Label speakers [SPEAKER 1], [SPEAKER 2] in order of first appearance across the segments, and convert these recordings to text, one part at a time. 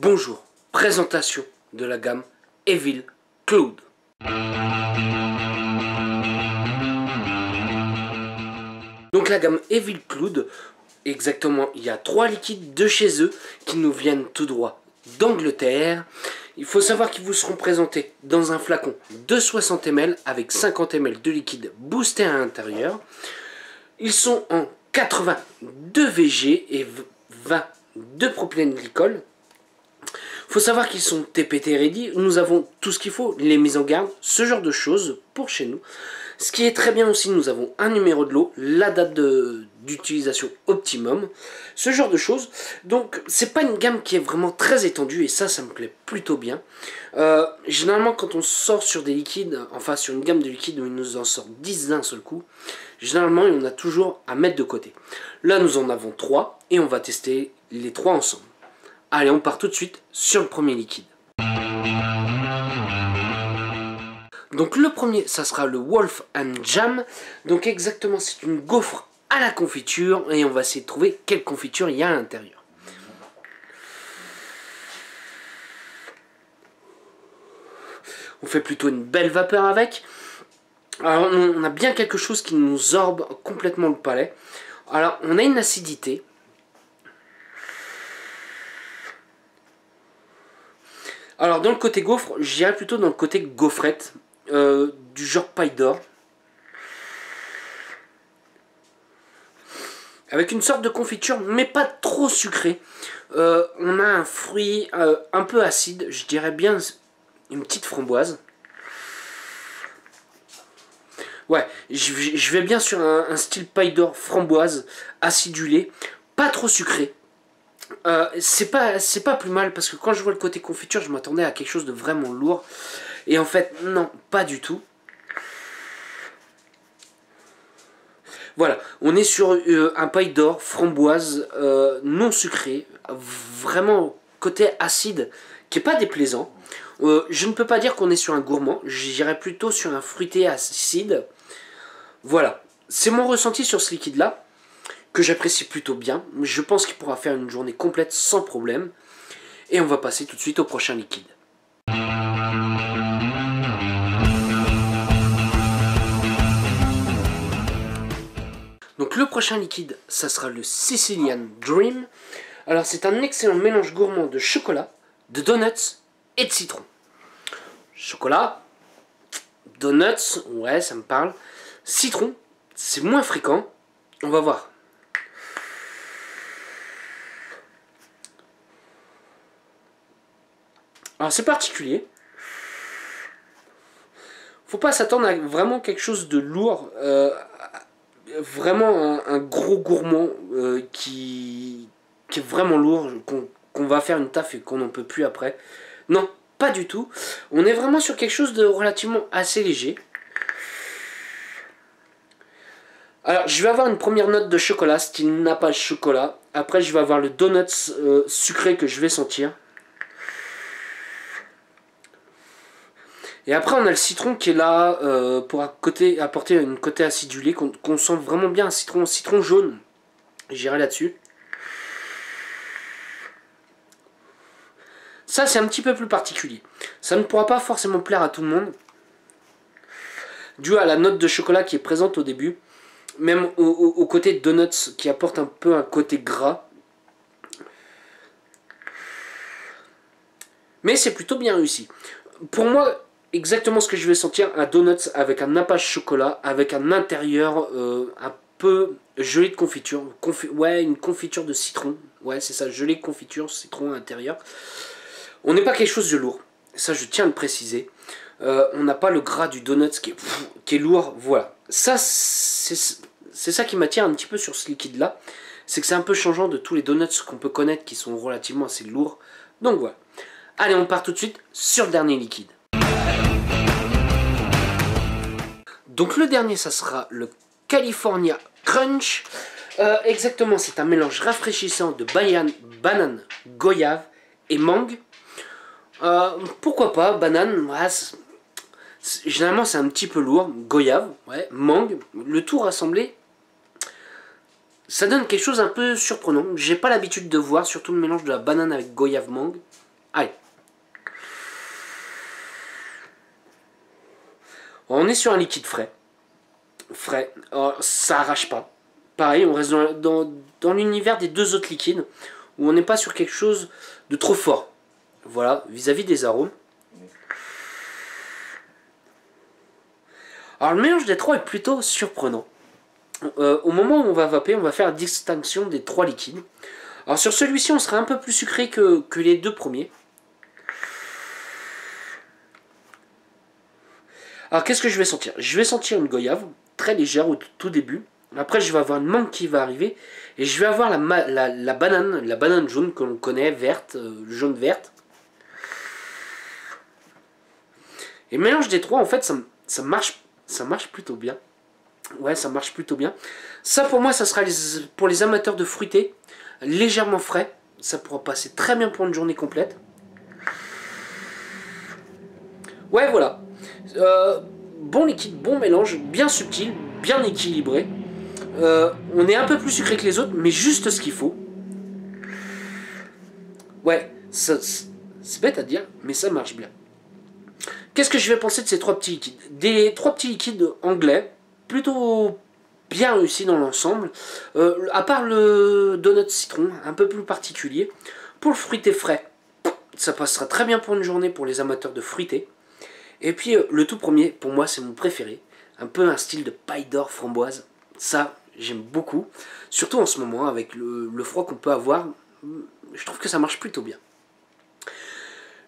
[SPEAKER 1] Bonjour, présentation de la gamme Evil Cloud. Donc la gamme Evil Cloud, exactement, il y a 3 liquides de chez eux qui nous viennent tout droit d'Angleterre. Il faut savoir qu'ils vous seront présentés dans un flacon de 60 ml avec 50 ml de liquide boosté à l'intérieur. Ils sont en 80 de VG et 20 de propylène glycol. Il faut savoir qu'ils sont TPT ready, nous avons tout ce qu'il faut, les mises en garde, ce genre de choses pour chez nous. Ce qui est très bien aussi, nous avons un numéro de lot, la date d'utilisation optimum, ce genre de choses. Donc c'est pas une gamme qui est vraiment très étendue et ça me plaît plutôt bien. Généralement quand on sort sur des liquides, enfin sur une gamme de liquides où il nous en sort 10 d'un seul coup, généralement on a toujours à mettre de côté. Là nous en avons 3 et on va tester les 3 ensemble. Allez, on part tout de suite sur le premier liquide. Donc le premier, ça sera le Wolf and Jam. Donc exactement, c'est une gaufre à la confiture. Et on va essayer de trouver quelle confiture il y a à l'intérieur. On fait plutôt une belle vapeur avec. Alors on a bien quelque chose qui nous orbe complètement le palais. Alors on a une acidité. Alors dans le côté gaufre, j'irais plutôt dans le côté gaufrette, du genre paille d'or. Avec une sorte de confiture, mais pas trop sucrée. On a un fruit un peu acide, je dirais bien une petite framboise. Ouais, je vais bien sur un style paille d'or framboise, acidulé, pas trop sucré. C'est pas plus mal parce que quand je vois le côté confiture, je m'attendais à quelque chose de vraiment lourd. Et en fait, non, pas du tout. Voilà, on est sur un paille d'or framboise non sucré, vraiment côté acide qui est pas déplaisant. Je ne peux pas dire qu'on est sur un gourmand, j'irais plutôt sur un fruité acide. Voilà, c'est mon ressenti sur ce liquide là, que j'apprécie plutôt bien. Je pense qu'il pourra faire une journée complète sans problème. Et on va passer tout de suite au prochain liquide. Donc le prochain liquide, ça sera le Sicilian Dream. Alors c'est un excellent mélange gourmand de chocolat, de donuts et de citron. Chocolat, donuts, ouais ça me parle. Citron, c'est moins fréquent. On va voir. Alors c'est particulier. Faut pas s'attendre à vraiment quelque chose de lourd. Vraiment un gros gourmand qui est vraiment lourd, qu'on va faire une taf et qu'on n'en peut plus après. Non, pas du tout. On est vraiment sur quelque chose de relativement assez léger. Alors je vais avoir une première note de chocolat, style nappage chocolat. Après je vais avoir le donuts sucré que je vais sentir. Et après on a le citron qui est là pour apporter une côté acidulé, qu'on sent vraiment bien, un citron jaune. J'irai là-dessus. Ça c'est un petit peu plus particulier. Ça ne pourra pas forcément plaire à tout le monde. Dû à la note de chocolat qui est présente au début. Même au côté donuts qui apporte un peu un côté gras. Mais c'est plutôt bien réussi. Pour moi, exactement ce que je vais sentir, un donuts avec un nappage chocolat, avec un intérieur un peu gelé de confiture. Ouais, une confiture de citron. Ouais, c'est ça, gelé de confiture, citron à l'intérieur. On n'est pas quelque chose de lourd. Ça, je tiens à le préciser. On n'a pas le gras du donut qui est lourd. Voilà. Ça, c'est ça qui m'attire un petit peu sur ce liquide-là. C'est que c'est un peu changeant de tous les donuts qu'on peut connaître qui sont relativement assez lourds. Donc voilà. Allez, on part tout de suite sur le dernier liquide. Donc le dernier, ça sera le California Crunch. Exactement, c'est un mélange rafraîchissant de banane, goyave et mangue. Pourquoi pas, banane, ouais, généralement c'est un petit peu lourd, goyave, ouais, mangue, le tout rassemblé, ça donne quelque chose un peu surprenant. J'ai pas l'habitude de voir, surtout le mélange de la banane avec goyave mangue. Allez. On est sur un liquide frais. Frais. Alors, ça arrache pas. Pareil, on reste dans l'univers des deux autres liquides, où on n'est pas sur quelque chose de trop fort. Voilà, vis-à-vis des arômes. Alors le mélange des trois est plutôt surprenant. Au moment où on va vaper, on va faire la distinction des trois liquides. Alors sur celui-ci, on sera un peu plus sucré que les deux premiers. Alors qu'est-ce que je vais sentir? Je vais sentir une goyave, très légère au tout début. Après je vais avoir une mangue qui va arriver. Et je vais avoir la banane jaune que l'on connaît, verte, jaune verte. Et le mélange des trois, en fait, ça marche plutôt bien. Ouais, ça marche plutôt bien. Ça, pour moi, ça sera pour les amateurs de fruité, légèrement frais. Ça pourra passer très bien pour une journée complète. Ouais, voilà. Bon liquide, bon mélange, bien subtil, bien équilibré. On est un peu plus sucré que les autres, mais juste ce qu'il faut. Ouais, c'est bête à dire, mais ça marche bien. Qu'est-ce que je vais penser de ces trois petits liquides? Des trois petits liquides anglais, plutôt bien réussis dans l'ensemble. À part le donut citron, un peu plus particulier. Pour le fruité frais, ça passera très bien pour une journée pour les amateurs de fruité. Et puis le tout premier, pour moi, c'est mon préféré. Un peu un style de paille d'or framboise. Ça, j'aime beaucoup. Surtout en ce moment, avec le froid qu'on peut avoir, je trouve que ça marche plutôt bien.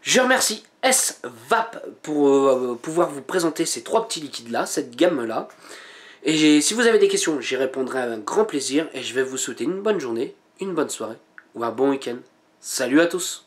[SPEAKER 1] Je remercie SVAP pour pouvoir vous présenter ces trois petits liquides-là, cette gamme-là. Et si vous avez des questions, j'y répondrai avec un grand plaisir. Et je vais vous souhaiter une bonne journée, une bonne soirée ou un bon week-end. Salut à tous!